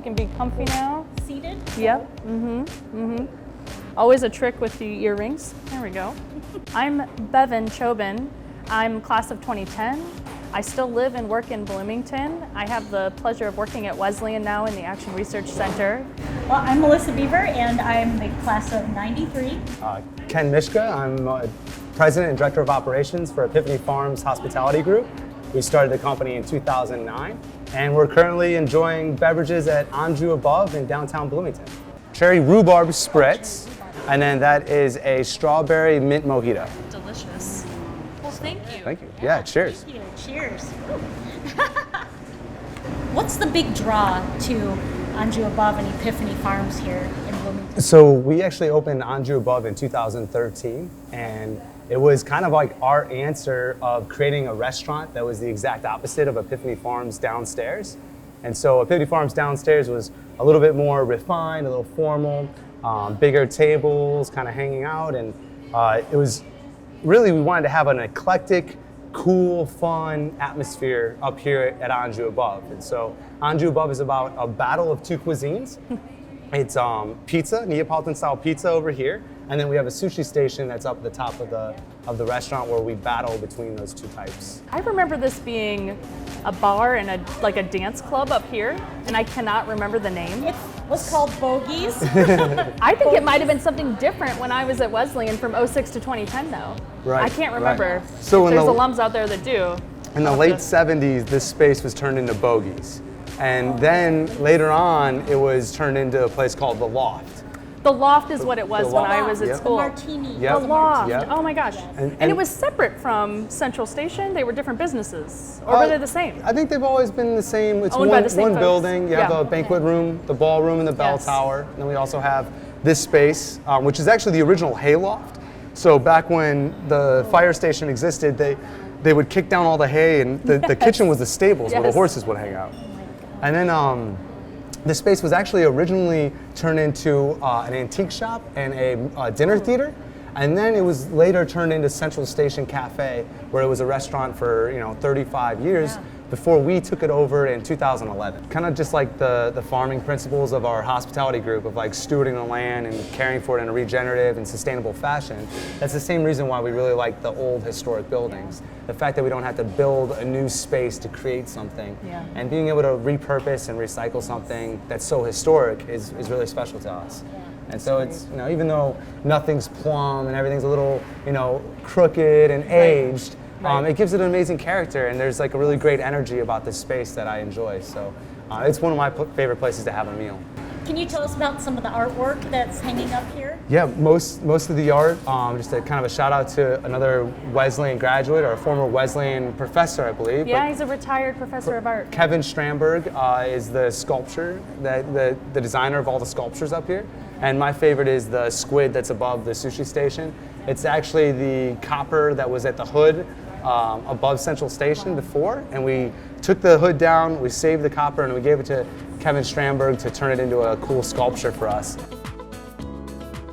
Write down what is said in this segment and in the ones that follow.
can be comfy now. Seated? Yep. Always a trick with the earrings. There we go. I'm Bevan Chobin. I'm class of 2010. I still live and work in Bloomington. I have the pleasure of working at Wesleyan now in the Action Research Center. Well, I'm MYSZKA BEAVER, and I'm the class of 93. Ken MYSZKA. I'm President and Director of Operations for Epiphany Farms Hospitality Group. We started the company in 2009, and we're currently enjoying beverages at Anju Above in downtown Bloomington. Cherry rhubarb spritz, and then that is a strawberry mint mojito. Delicious. Well, thank you. Thank you. Yeah, cheers. Thank you. Cheers. What's the big draw to Anju Above and Epiphany Farms here in Bloomington? So we actually opened Anju Above in 2013, and it was kind of like our answer of creating a restaurant that was the exact opposite of Epiphany Farms downstairs. And so Epiphany Farms downstairs was a little bit more refined, a little formal, bigger tables, kind of hanging out, and it was really, we wanted to have an eclectic, cool, fun atmosphere up here at Anju Above. And so Anju Above is about a battle of two cuisines. It's pizza, Neapolitan style pizza over here, and then we have a sushi station that's up at the top of the restaurant where we battle between those two types. I remember this being a bar and a dance club up here, and I cannot remember the name. It was called Bogies. I think it might have been something different when I was at Wesleyan from 06 to 2010 though. Right, I can't remember. right. So if there's alums out there that do. In the late 70s, this space was turned into Bogies. And then later on, it was turned into a place called The Loft. The Loft is what it was when I was at Yep. school. Martini. Yep. The Loft. Yep. Oh my gosh. And it was separate from Central Station. They were different businesses, or were they the same? I think they've always been the same. It's Owned by one, the same one folks. building. You have Yeah. the banquet room, the ballroom, and the bell Yes. tower. And then we also have this space, which is actually the original hayloft. So back when the fire station existed, they would kick down all the hay, and the kitchen was the stables where the Yes. horses would hang out. And then this space was actually originally turned into an antique shop and a dinner theater. And then it was later turned into Central Station Cafe, where it was a restaurant for 35 years before we took it over in 2011. Kind of just like the farming principles of our hospitality group of like stewarding the land and caring for it in a regenerative and sustainable fashion. That's the same reason why we really like the old historic buildings. The fact that we don't have to build a new space to create something, and being able to repurpose and recycle something that's so historic is really special to us. And so it's, even though nothing's plumb and everything's a little, crooked and aged, it gives it an amazing character, and there's like a really great energy about this space that I enjoy. So it's one of my favorite places to have a meal. Can you tell us about some of the artwork that's hanging up here? Yeah, most of the art, just a kind of a shout out to another Wesleyan graduate or a former Wesleyan professor, I believe. Yeah, he's a retired professor of art. Kevin Stramberg is the sculpture, the designer of all the sculptures up here. And my favorite is the squid that's above the sushi station. It's actually the copper that was at the hood above Central Station before, and we took the hood down, we saved the copper, and we gave it to Kevin Stramberg to turn it into a cool sculpture for us.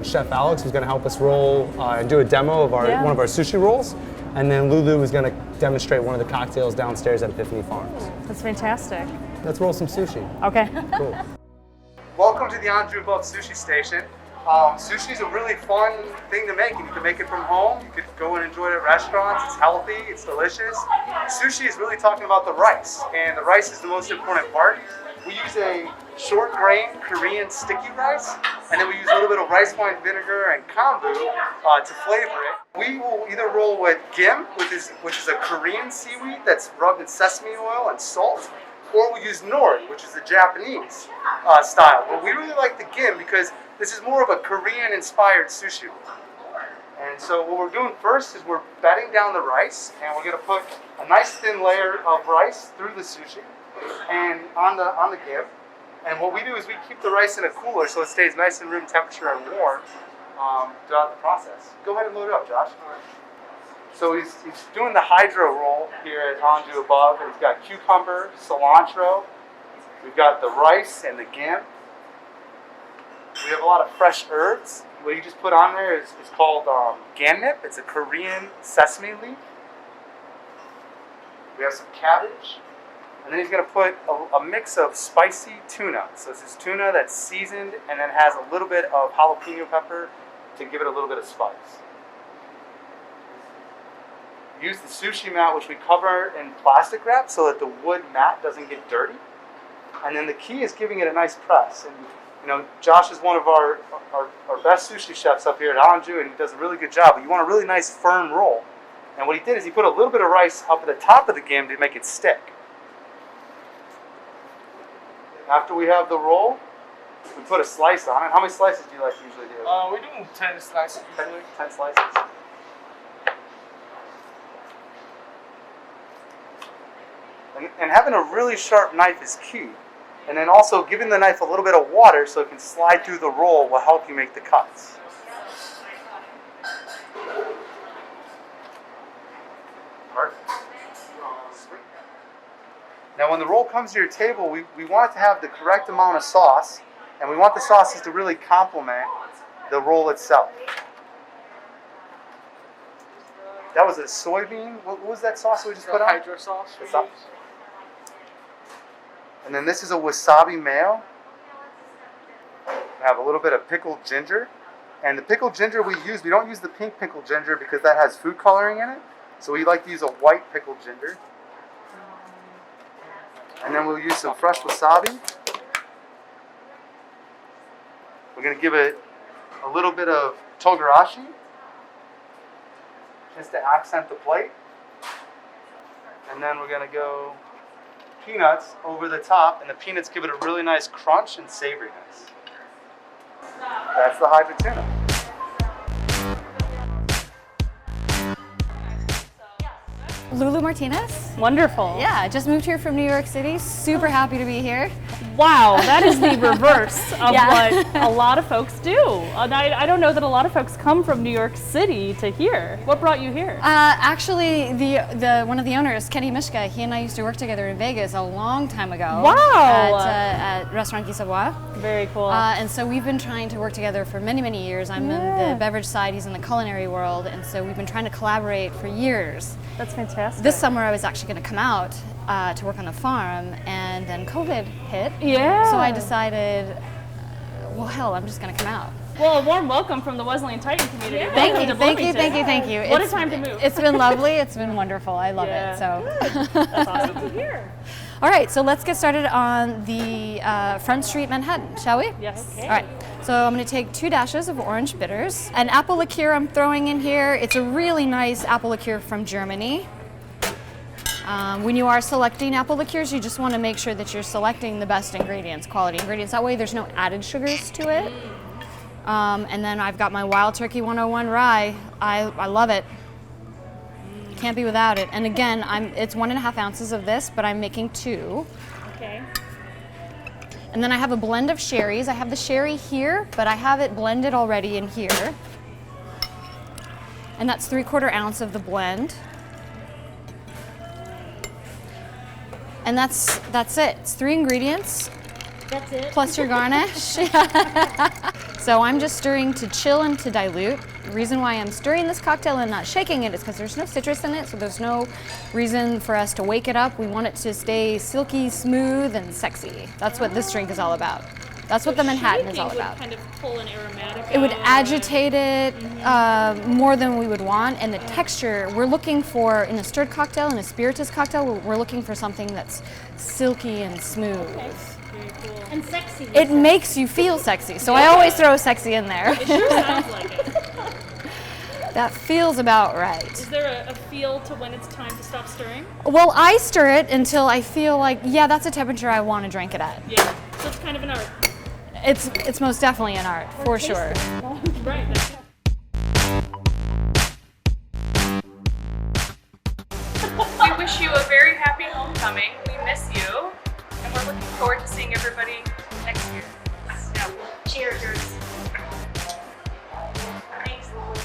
Chef Alex was going to help us roll and do a demo of one of our sushi rolls, and then Lulu was going to demonstrate one of the cocktails downstairs at Epiphany Farms. That's fantastic. Let's roll some sushi. Okay. Cool. Welcome to the Anju Above Sushi Station. Sushi is a really fun thing to make, and you can make it from home. You could go and enjoy it at restaurants. It's healthy, it's delicious. Sushi is really talking about the rice, and the rice is the most important part. We use a short grain Korean sticky rice, and then we use a little bit of rice wine vinegar and kombu to flavor it. We will either roll with gim, which is a Korean seaweed that's rubbed in sesame oil and salt, or we use nori, which is the Japanese style. But we really like the gim because this is more of a Korean-inspired sushi. And so what we're doing first is we're bedding down the rice, and we're going to put a nice thin layer of rice through the sushi and on the gim. And what we do is we keep the rice in a cooler so it stays nice and room temperature and warm throughout the process. Go ahead and load it up, Josh. So he's doing the hydro roll here at Anju Above, and he's got cucumber, cilantro. We've got the rice and the gim. We have a lot of fresh herbs. What you just put on there is called ganip. It's a Korean sesame leaf. We have some cabbage. And then he's going to put a mix of spicy tuna. So this is tuna that's seasoned and then has a little bit of jalapeno pepper to give it a little bit of spice. Use the sushi mat, which we cover in plastic wrap so that the wood mat doesn't get dirty. And then the key is giving it a nice press. And you know, Josh is one of our best sushi chefs up here at Anju, and he does a really good job. But you want a really nice firm roll. And what he did is he put a little bit of rice up at the top of the gim to make it stick. After we have the roll, we put a slice on it. How many slices do you like to usually do? We do 10 slices usually. 10 slices. And having a really sharp knife is key. And then also giving the knife a little bit of water so it can slide through the roll will help you make the cuts. Perfect. Sweet. Now when the roll comes to your table, we want it to have the correct amount of sauce, and we want the sauces to really complement the roll itself. That was a soybean. What was that sauce we just put on? Hydro sauce. And then this is a wasabi mayo. We have a little bit of pickled ginger. And the pickled ginger we don't use the pink pickled ginger because that has food coloring in it. So we like to use a white pickled ginger. And then we'll use some fresh wasabi. We're going to give it a little bit of togarashi, just to accent the plate. And then we're going to go peanuts over the top, and the peanuts give it a really nice crunch and savoriness. That's the hydro tuna. Lulu Martinez. Wonderful. Yeah, just moved here from New York City. Super happy to be here. Wow, that is the reverse of Yeah. what a lot of folks do. And I don't know that a lot of folks come from New York City to here. What brought you here? Actually, the one of the owners, Kenny MYSZKA, he and I used to work together in Vegas a long time ago. Wow. At Restaurant Guy Savoy. Very cool. And so we've been trying to work together for many, many years. I'm in the beverage side, he's in the culinary world, and so we've been trying to collaborate for years. That's fantastic. This summer I was actually going to come out to work on the farm, and then COVID hit. Yeah. So I decided, well, hell, I'm just going to come out. Well, a warm welcome from the Wesleyan Titan community. Thank Welcome you, to thank you, Bloomington. thank you, thank you. What a time to move. It's been lovely. It's been wonderful. I love Yeah. it. So. That's awesome to hear. All right, so let's get started on the Front Street Manhattan, shall we? Yes. All right, so I'm going to take 2 dashes of orange bitters. An apple liqueur I'm throwing in here. It's a really nice apple liqueur from Germany. When you are selecting apple liqueurs, you just want to make sure that you're selecting the best ingredients, quality ingredients. That way there's no added sugars to it. And then I've got my Wild Turkey 101 rye. I love it. Can't be without it. And again, it's 1.5 ounces of this, but I'm making 2. Okay. And then I have a blend of sherries. I have the sherry here, but I have it blended already in here. And that's 3/4 ounce of the blend. And that's it. It's 3 ingredients. That's it. Plus your garnish. So I'm just stirring to chill and to dilute. The reason why I'm stirring this cocktail and not shaking it is because there's no citrus in it, so there's no reason for us to wake it up. We want it to stay silky, smooth, and sexy. That's what this drink is all about. That's what the Manhattan is all about. Kind of pull an aromatic. It would agitate it more than we would want, and the texture we're looking for in a stirred cocktail, in a spiritus cocktail, we're looking for something that's silky and smooth. Very cool. And sexy. It makes you feel sexy, so I always throw sexy in there. It sure sounds like it. That feels about right. Is there a feel to when it's time to stop stirring? Well, I stir it until I feel like, yeah, that's a temperature I want to drink it at. Yeah. So it's kind of an art. It's most definitely an art, for sure. Right. We wish you a very happy homecoming. We miss you, and we're looking forward to seeing everybody next year. Yeah. Cheers. Thanks, Lily.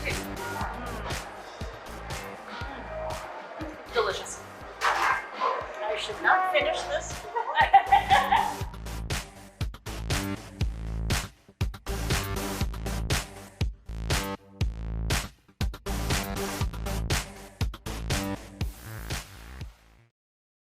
Cheers. Delicious. I should not finish this.